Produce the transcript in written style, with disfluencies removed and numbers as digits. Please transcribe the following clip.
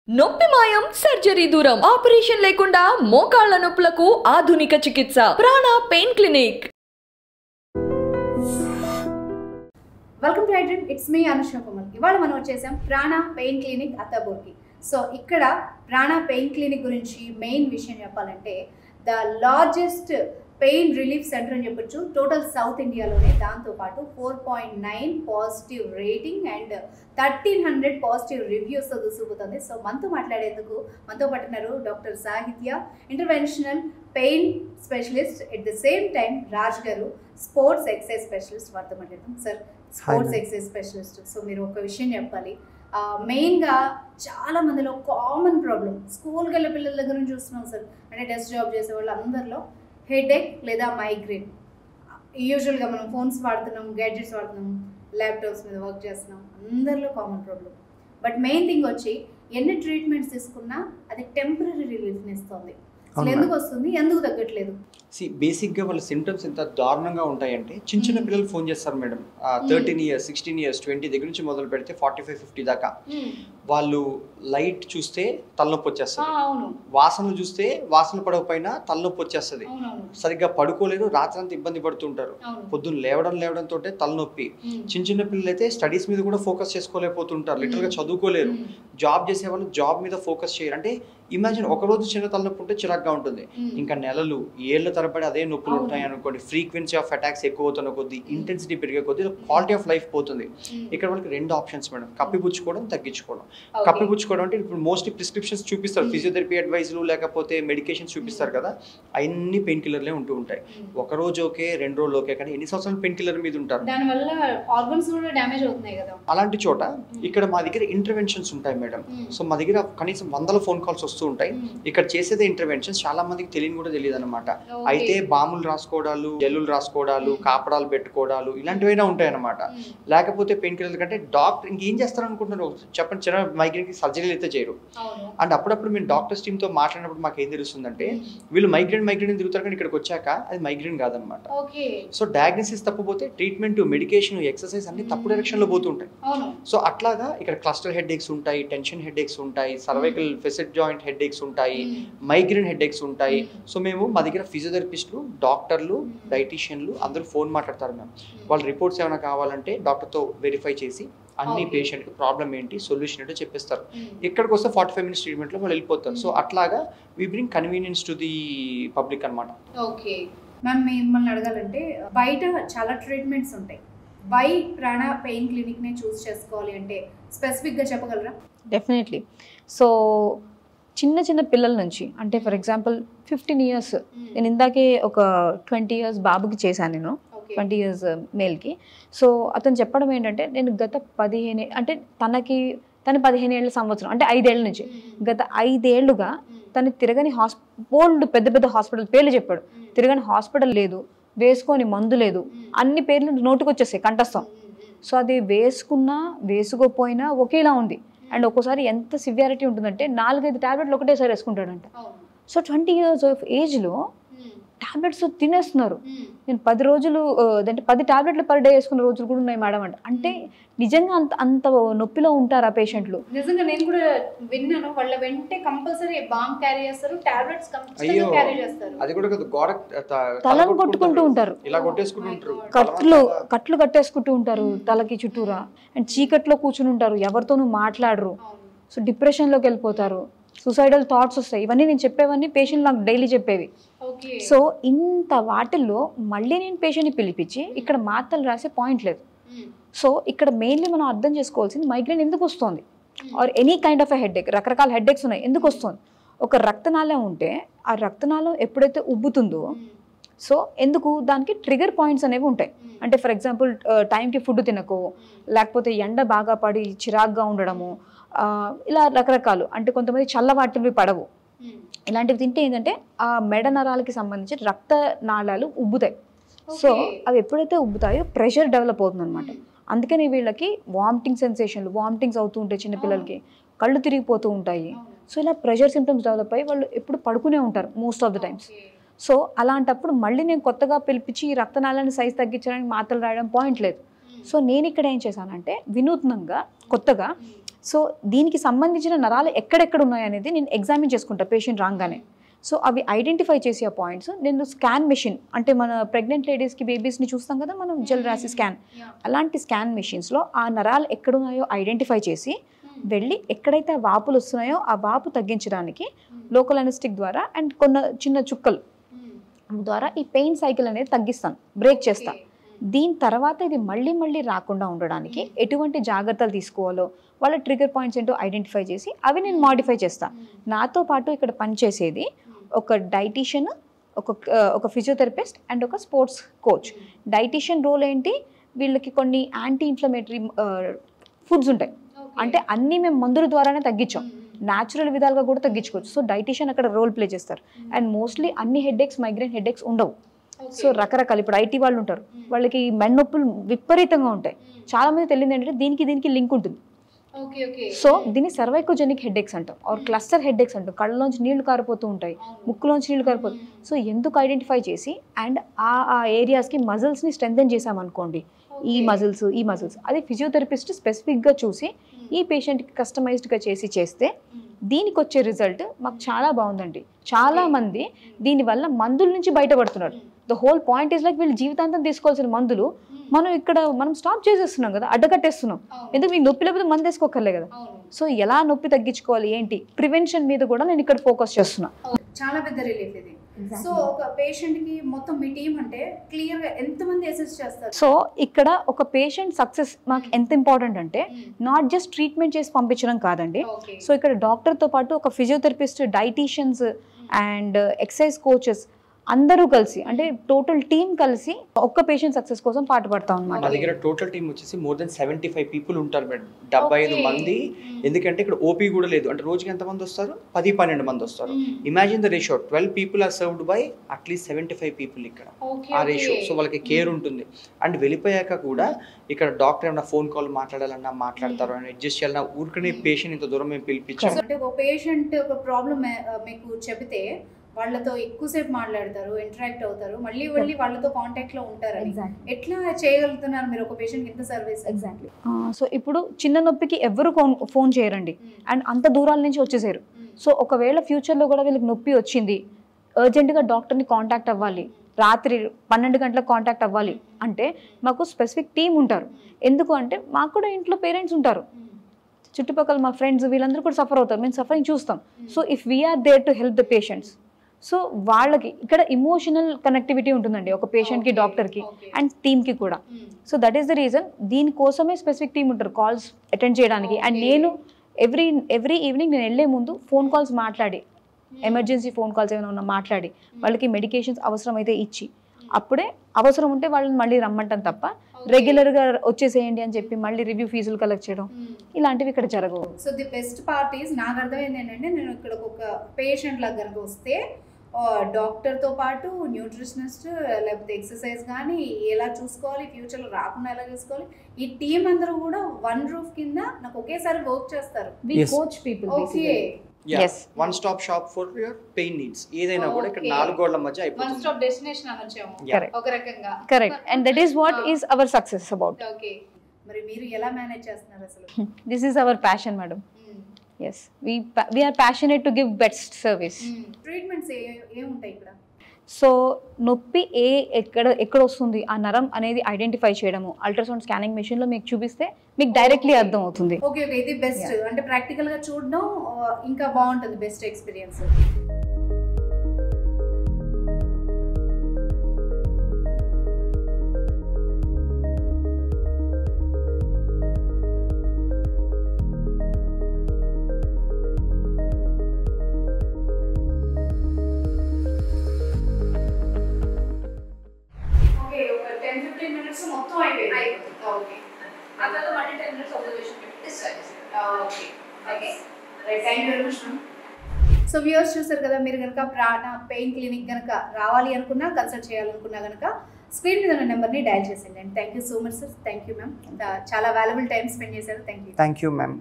నొప్పి మాయం సర్జరీ దూరం ఆపరేషన్ లేకుండా మోకాళ్ల నొప్పులకు ఆధునిక చికిత్స ప్రాణ pain clinic. Welcome to iDream, it's me Anushka Kumar. ఇవాళ మనం వచ్చేసాం ప్రాణ పెయిన్ క్లినిక్ అత్తాపూర్కి. సో ఇక్కడ ప్రాణ పెయిన్ క్లినిక్ గురించి మెయిన్ విషయం చెప్పాలంటే the largest pain relief centre అని చెప్పొచ్చు టోటల్ సౌత్ ఇండియాలోనే. దాంతోపాటు 4.9 పాజిటివ్ రేటింగ్ అండ్ 1300 పాజిటివ్ రివ్యూస్తో దూసుకుపోతుంది. సో మనతో మాట్లాడేందుకు మనతో పట్టినారు doctor Sahitya, interventional pain specialist, at the same time Raj garu, sports exercise specialist. వారితో మాట్లాడతాం. Sir, sports exercise specialist, so మీరు ఒక విషయం చెప్పాలి. మెయిన్గా చాలా మందిలో కామన్ ప్రాబ్లం, స్కూల్కి వెళ్ళే పిల్లల దగ్గర నుంచి చూస్తున్నాం సార్, అంటే డెస్క్ జాబ్ చేసే వాళ్ళు అందరిలో హెడేక్ లేదా మైగ్రేన్. యూజువల్గా మనం ఫోన్స్ వాడుతున్నాం, గ్యాడ్జెట్స్ వాడుతున్నాం, ల్యాప్టాప్స్ మీద వర్క్ చేస్తున్నాం, అందరిలో common problem. But main thing వచ్చి ఎన్ని ట్రీట్మెంట్స్ తీసుకున్నా అది టెంపరీ రిలీఫ్ని ఇస్తుంది. అసలు ఎందుకు వస్తుంది, ఎందుకు తగ్గట్లేదు? బేసిక్గా వాళ్ళ సిమ్టమ్స్ ఎంత దారుణంగా ఉంటాయంటే చిన్న చిన్న పిల్లలు ఫోన్ చేస్తారు మేడం. 13 years, 16 years, 20 దగ్గర నుంచి మొదలు పెడితే 45, 50 దాకా. వాళ్ళు లైట్ చూస్తే తలనొప్పి వచ్చేస్తుంది, వాసనలు చూస్తే వాసన పడకపోయినా తలనొప్పి వచ్చేస్తుంది, సరిగ్గా పడుకోలేరు, రాత్రి అంతా ఇబ్బంది పడుతుంటారు, పొద్దున్న లేవడంతో తలనొప్పి. చిన్న చిన్న పిల్లలు అయితే స్టడీస్ మీద కూడా ఫోకస్ చేసుకోలేకపోతుంటారు, లిటరల్గా చదువుకోలేరు. జాబ్ చేసే వాళ్ళు జాబ్ మీద ఫోకస్ చేయరు. అంటే ఇమాజిన్, ఒకరోజు చిన్న తలనొప్పి ఉంటే చిరాగ్గా ఉంటుంది, ఇంకా నెలలు ఏళ్ళ తరబడి అదే నొప్పులు ఉంటాయి అనుకోండి. ఫ్రీక్వెన్సీ ఆఫ్ అటాక్స్ ఎక్కువ అవుతున్న కొద్దీ, ఇంటెన్సిటీ పెరిగే కొద్దీ క్వాలిటీ ఆఫ్ లైఫ్ పోతుంది. ఇక్కడ వాళ్ళకి 2 ఆప్షన్స్ మేడం, కప్పిపుచ్చుకోవడం, తగ్గించుకోవడం. కప్పిపుచ్చుకోవడం అంటే ఇప్పుడు మోస్ట్లీ ప్రిస్క్రిప్షన్స్ చూపిస్తారు, ఫిజియోథెరపీ అడ్వైజ్లు లేకపోతే మెడికేషన్స్ చూపిస్తారు కదా, అన్ని పెయిన్ కిల్లర్లే ఉంటూ ఉంటాయి. ఒక రోజు ఓకే, 2 రోజులు ఓకే, కానీ ఎన్ని సంవత్సరాలు పెయిన్ కిల్లర్ మీద ఉంటారు, దానివల్ల ఆర్గన్స్ కూడా డ్యామేజ్ అవుతున్నాయి కదా. అలాంటి చోట ఇక్కడ మా దగ్గర ఇంటర్వెన్షన్స్ ఉంటాయి మేడం. సో మా దగ్గర కనీసం 100 ఫోన్ కాల్స్ వస్తూ ఉంటాయి. ఇక్కడ చేసేది ఇంటర్వెన్షన్స్ చాలా మందికి తెలియని కూడా తెలియదు అనమాట. అయితే బాములు రాసుకోవడాలు, జల్లులు రాసుకోవడాలు, కాపడాలు పెట్టుకోవడాలు ఇలాంటివైనా ఉంటాయి అనమాట. లేకపోతే పెయిన్ కిల్లర్ కంటే డాక్టర్ ఇంకేం చేస్తారు అనుకుంటున్నారు చెప్పండి. చిన్న మైగ్రేన్కి సర్జరీలు అయితే చేయరు. అండ్ అప్పుడప్పుడు మేము డాక్టర్స్ టీమ్తో మాట్లాడినప్పుడు మాకు ఏం తెలుస్తుందంటే వీళ్ళు మైగ్రేన్ తిరుగుతారు, కానీ ఇక్కడికి వచ్చాక అది మైగ్రేన్ కాదనమాట. సో డయాగ్నోసిస్ తప్పపోతే ట్రీట్మెంట్, మెడికేషన్, ఎక్సర్సైజ్ అన్ని తప్పు డైరెక్షన్లో పోతుంటాయి. సో అట్లాగా ఇక్కడ క్లస్టర్ హెడ్ ఏక్స్ ఉంటాయి, టెన్షన్ హెడ్ ఏక్స్ ఉంటాయి, cervical facet joint head aches ఉంటాయి, మైగ్రేన్ హెడ్ ఏక్స్ ఉంటాయి. సో మేము మా దగ్గర ఫిజియోథెరపిస్టులు, డాక్టర్లు, డైటీషియన్లు అందరూ ఫోన్ మాట్లాడతారు మ్యామ్. వాళ్ళ రిపోర్ట్స్ ఏమైనా కావాలంటే డాక్టర్తో వెరిఫై చేసి అన్ని పేషెంట్కి ప్రాబ్లం ఏంటి, సొల్యూషన్ ఏంటో చెప్పిస్తారు. ఇక్కడికి వస్తే 45 minutes ట్రీట్మెంట్లో వాళ్ళు వెళ్ళిపోతారు. సో అట్లాగా we bring convenience to the public అనమాట. ఓకే మ్యామ్, మిమ్మల్ని అడగాలంటే బయట చాలా ట్రీట్మెంట్స్ ఉంటాయి, వై ప్రాణ పెయిన్ క్లినిక్నే చూస్ చేసుకోవాలి అంటే స్పెసిఫిక్గా చెప్పగలరా? డెఫినెట్లీ. సో చిన్న చిన్న పిల్లల నుంచి, అంటే ఫర్ ఎగ్జాంపుల్ 15 years, నేను ఇందాకే ఒక 20 years బాబుకి చేశాను, నేను 20 years మేల్కి. సో అతను చెప్పడం ఏంటంటే, నేను గత 15 అంటే తన 15 ఏళ్ళ సంవత్సరం, అంటే 5 ఏళ్ళ నుంచి గత 5 ఏళ్ళుగా తను తిరగని పెద్ద పెద్ద హాస్పిటల్ పేర్లు చెప్పాడు. తిరగని హాస్పిటల్ లేదు, వేసుకొని మందు లేదు, అన్ని పేర్లు నోటుకు వచ్చేసాయి, కంఠస్థం. సో అది వేసుకున్నా వేసుకోపోయినా ఒకేలా ఉంది. అండ్ ఒక్కోసారి ఎంత సివియారిటీ ఉంటుందంటే 4-5 టాబ్లెట్లు ఒకటేసారి వేసుకుంటాడంట. సో 20 years ఆఫ్ ఏజ్లో టాబ్లెట్స్ తినేస్తున్నారు. నేను 10 రోజులు అంటే 10 టాబ్లెట్లు పర్ డే వేసుకున్న రోజులు కూడా ఉన్నాయి మేడం అంటే. అంటే నిజంగా అంత నొప్పిలో ఉంటారు ఆ పేషెంట్లు. నిజంగా నేను కూడా విన్నాను, వాళ్ళ వెంటే కంపల్సరీ బాంబ్ క్యారీ చేస్తారు, టాబ్లెట్స్ కంపల్సరీ క్యారీ చేస్తారు. అది కూడా గోడ తలను కొట్టుకుంటూ ఉంటారు, ఇలా కొట్టేసుకుంటూ ఉంటారు, కట్లు కట్టేసుకుంటూ ఉంటారు తలకి చుట్టూరా. అండ్ చీకట్లో కూర్చుని ఉంటారు, ఎవరితోనూ మాట్లాడరు. సో డిప్రెషన్లోకి వెళ్ళిపోతారు, సూసైడల్ థాట్స్ వస్తాయి. ఇవన్నీ నేను చెప్పేవన్నీ పేషెంట్ నాకు డైలీ చెప్పేవి. సో ఇంత వాటిల్లో మళ్ళీ నేను పేషెంట్ని పిలిపించి ఇక్కడ మాత్రలు రాసే పాయింట్ లేదు. సో ఇక్కడ మెయిన్లీ మనం అర్థం చేసుకోవాల్సింది మైగ్రేన్ ఎందుకు వస్తుంది, or any kind of a headache. రకరకాల హెడ్ఏక్స్ ఉన్నాయి, ఎందుకు వస్తుంది? ఒక రక్తనాళం ఉంటే ఆ రక్తనాళం ఎప్పుడైతే ఉబ్బుతుందో, సో ఎందుకు దానికి ట్రిగర్ పాయింట్స్ అనేవి ఉంటాయి. అంటే ఫర్ ఎగ్జాంపుల్ టైంకి ఫుడ్ తినకో, లేకపోతే ఎండ బాగా పడి చిరాగ్గా ఉండడము, ఇలా రకరకాలు. అంటే కొంతమంది చల్లవాటివి పడవు, ఇలాంటివి తింటే ఏంటంటే ఆ మెడ నరాలకి సంబంధించి రక్త నాళాలు ఉబ్బుతాయి. సో అవి ఎప్పుడైతే ఉబ్బుతాయో ప్రెషర్ డెవలప్ అవుతుంది అనమాట. అందుకని వీళ్ళకి వామిటింగ్స్ అవుతూ ఉంటాయి, చిన్నపిల్లలకి కళ్ళు తిరిగిపోతూ ఉంటాయి. సో ఇలా ప్రెషర్ సిమ్టమ్స్ డెవలప్ అయ్యి వాళ్ళు ఎప్పుడు పడుకునే ఉంటారు most of the times. So అలాంటప్పుడు మళ్ళీ నేను కొత్తగా పిలిపించి ఈ రక్తనాళాన్ని సైజ్ తగ్గించడానికి మాత్రలు రాయడం పాయింట్ లేదు. సో నేను ఇక్కడ ఏం చేశానంటే వినూత్నంగా కొత్తగా సో దీనికి సంబంధించిన నరాలు ఎక్కడెక్కడ ఉన్నాయనేది నేను ఎగ్జామిన్ చేసుకుంటా పేషెంట్ రాగానే. సో అవి ఐడెంటిఫై చేసే ఆ పాయింట్స్ నేను స్కాన్ మెషిన్, అంటే మన ప్రెగ్నెంట్ లేడీస్కి బేబీస్ని చూస్తాం కదా మనం, జెల్ రాసి స్కాన్, అలాంటి స్కాన్ మెషిన్స్లో ఆ నరాలు ఎక్కడున్నాయో ఐడెంటిఫై చేసి వెళ్ళి ఎక్కడైతే ఆ వాపులు వస్తున్నాయో ఆ వాపు తగ్గించడానికి లోకల్ అనెస్టిక్ ద్వారా అండ్ కొన్ని చిన్న చుక్కలు ద్వారా ఈ పెయిన్ సైకిల్ అనేది తగ్గిస్తాను, బ్రేక్ చేస్తాను. దీని తర్వాత ఇది మళ్ళీ మళ్ళీ రాకుండా ఉండడానికి ఎటువంటి జాగ్రత్తలు తీసుకోవాలో వాళ్ళ ట్రిగర్ పాయింట్స్ ఏంటో ఐడెంటిఫై చేసి అవి నేను మాడిఫై చేస్తాను. నాతో పాటు ఇక్కడ పనిచేసేది ఒక డైటీషియన్, ఒక ఫిజియోథెరపిస్ట్ అండ్ ఒక స్పోర్ట్స్ కోచ్. డైటీషియన్ రోల్ ఏంటి, వీళ్ళకి కొన్ని యాంటీ ఇన్ఫ్లమేటరీ ఫుడ్స్ ఉంటాయి, అంటే అన్నీ మేము మందుల ద్వారానే తగ్గించాం, న్యాచురల్ విధాలుగా కూడా తగ్గించుకోవచ్చు. సో డైటీషియన్ అక్కడ రోల్ ప్లే చేస్తారు. అండ్ మోస్ట్లీ అన్ని హెడేక్స్, మైగ్రేన్ హెడేక్స్ ఉండవు. సో రకరకాల ఇప్పుడు ఐటీ వాళ్ళు ఉంటారు, వాళ్ళకి మెన్నొప్పులు విపరీతంగా ఉంటాయి. చాలా మంది తెలియదు ఏంటంటే దీనికి లింక్ ఉంటుంది. సో దీన్ని సర్వైకోజెనిక్ హెడేక్స్ అంటాం, ఆర్ క్లస్టర్ హెడేక్స్ అంటాం. కళ్ళలోంచి నీళ్లు కారిపోతూ ఉంటాయి, ముక్కులోంచి నీళ్లు కారిపోతాయి. సో ఎందుకు ఐడెంటిఫై చేసి అండ్ ఆ ఏరియాస్కి మజిల్స్ని స్ట్రెంథెన్ చేసామనుకోండి, ఈ మజిల్స్ అది ఫిజియోథెరపిస్ట్ స్పెసిఫిక్గా చూసి ఈ పేషెంట్కి కస్టమైజ్డ్గా చేస్తే దీనికి వచ్చే రిజల్ట్ మాకు చాలా బాగుందండి. చాలా మంది దీనివల్ల మందుల నుంచి బయటపడుతున్నారు. The whole point is like వీళ్ళు జీవితాంతం తీసుకోవాల్సిన మందులు మనం స్టాప్ చేసేస్తున్నాం కదా, అడ్డకట్టేస్తున్నాం. ఎందుకు మీకు నొప్పి లేకపోతే మందు వేసుకోకర్లే కదా. సో ఎలా నొప్పి తగ్గించుకోవాలి ఏంటి, ప్రివెన్షన్ మీద కూడా నేను ఇక్కడ ఫోకస్ చేస్తున్నా. చాలా పెద్ద రిలీఫ్ ఇది. సో ఒక పేషెంట్ కి మొత్తం మీ టీం అంటే క్లియర్ గా ఎంత మంది అసిస్ట్ చేస్తారు? సో ఇక్కడ ఒక పేషెంట్ సక్సెస్ మాకు ఎంత ఇంపార్టెంట్ అంటే నాట్ జస్ట్ ట్రీట్మెంట్ చేసి పంపించడం కాదండి. సో ఇక్కడ డాక్టర్ తో పాటు ఒక physiotherapist, dietitians and exercise coaches అందరూ కలిసి, అంటే టోటల్ టీమ్ కలిసి ఒక్క పేషెంట్ సక్సెస్ కోసం పాటుపడతాం అన్నమాట. మా దగ్గర టోటల్ టీమ్ వచ్చేసి మోర్ దెన్ 75 పీపుల్ ఉంటారు మేడం. 75 మంది. ఎందుకంటే ఇక్కడ ఓపీ కూడా లేదు, అంటే రోజుకి ఎంతమంది వస్తారు, 10-12 మంది వస్తారు. Imagine the ratio, 12 people are served by at least 75 people ఇక్కడ ఆ రేషియో. సో వాళ్ళకి కేర్ ఉంటుంది. అండ్ వెళ్ళిపోయాక కూడా ఇక్కడ డాక్టర్ ఏమైనా ఫోన్ కాల్ మాట్లాడాలన్నా మాట్లాడతారు, అని అడ్జస్ట్ చేయాలన్నా ఊరికనే పేషెంట్ ఇంత దూరం మేము పిలిపించాం. అంటే ఒక పేషెంట్ ఒక ప్రాబ్లమ్ మీకు చెబితే వాళ్ళతో ఎక్కువసేపు మాట్లాడతారు, ఇంటరాక్ట్ అవుతారు, మళ్ళీ వాళ్ళతో కాంటాక్ట్ లో ఉంటారు. ఎట్లా చేయగలుగుతున్నారు మీరు ఒక పేషెంట్ ఇంత సర్వీస్? ఎగ్జాక్ట్లీ. సో ఇప్పుడు చిన్న నొప్పికి ఎవరు ఫోన్ చేయరండి, అండ్ అంత దూరాల నుంచి వచ్చేసారు. సో ఒకవేళ ఫ్యూచర్లో కూడా వీళ్ళకి నొప్పి వచ్చింది, అర్జెంటుగా డాక్టర్ని కాంటాక్ట్ అవ్వాలి, రాత్రి 12 గంటలకు కాంటాక్ట్ అవ్వాలి అంటే మాకు స్పెసిఫిక్ టీమ్ ఉంటారు. ఎందుకు అంటే మాకు కూడా ఇంట్లో పేరెంట్స్ ఉంటారు, చుట్టుపక్కల మా ఫ్రెండ్స్ వీళ్ళందరూ కూడా సఫర్ అవుతారు, మేము సఫరింగ్ చూస్తాం. So if we are there to help the patients, so వాళ్ళకి ఇక్కడ ఇమోషనల్ కనెక్టివిటీ ఉంటుందండి ఒక పేషెంట్కి, డాక్టర్కి అండ్ టీమ్కి కూడా. So that is the reason, దీనికోసమే స్పెసిఫిక్ టీమ్ ఉంటారు కాల్స్ అటెండ్ చేయడానికి. అండ్ నేను ఎవ్రీ ఈవినింగ్ నేను వెళ్ళే ముందు ఫోన్ కాల్స్ మాట్లాడి, ఎమర్జెన్సీ ఫోన్ కాల్స్ ఏమైనా ఉన్నా మాట్లాడి వాళ్ళకి మెడికేషన్స్ అవసరమైతే ఇచ్చి, అప్పుడే అవసరం ఉంటే వాళ్ళని మళ్ళీ రమ్మంటాం తప్ప రెగ్యులర్గా వచ్చేసేయండి అని చెప్పి మళ్ళీ రివ్యూ ఫీజులు కలెక్ట్ చేయడం ఇలాంటివి ఇక్కడ జరగవు. So the best part is, నాకు అర్థమైంది ఏంటంటే, నేను ఇక్కడ ఒక పేషెంట్ లాగా కనుక వస్తే డాక్టర్తో పాటు న్యూట్రిషనిస్ట్, లేకపోతే ఎక్సర్సైజ్ కానీ ఎలా చూసుకోవాలి, ఫ్యూచర్లో రాకుండా ఎలా చూసుకోవాలి, ఈ టీం అందరూ కూడా వన్ రూఫ్ కింద నాకు ఒకేసారి వర్క్ చేస్తారు. Coach people. Okay, one stop shop for your pain needs. ఏదైనా కూడా ఇక్కడ 4 గోడల మధ్య అయిపోతుంది. వన్ స్టాప్ డెస్టినేషన్ అనొచ్చేమో ఒక రకంగా. Correct, and that is what is our success about. Okay, మరి మీరు ఎలా మేనేజ్ చేస్తున్నారు అసలు? This is our passion madam. Yes, we are passionate to give best service. Treatments ఏముంటాయి ఇక్కడ? సో నొప్పి ఎక్కడ వస్తుంది ఆ నరం అనేది ఐడెంటిఫై చేయడము, అల్ట్రాసౌండ్ స్కానింగ్ మెషిన్ లో మీకు చూపిస్తే మీకు డైరెక్ట్లీ అర్థం అవుతుంది. ఓకే, ఇది బెస్ట్. అంటే ప్రాక్టికల్ గా చూడడం ఇంకా బాగుంటుంది, బెస్ట్ ఎక్స్పీరియన్స్. సో వ్యూవర్స్ చూసారు కదా, మీరు కనుక ప్రాణ పెయిన్ క్లినిక్ కనుక రావాలి అనుకున్నా, కన్సల్ట్ చేయాలనుకున్నా కనుక స్క్రీన్ మీద ఉన్న నెంబర్ని డయల్ చేసేయండి. And thank you so much sir. Thank you ma'am, చాలా వాల్యుబుల్ టైం స్పెండ్ చేశారు. Thank you. Thank you ma'am.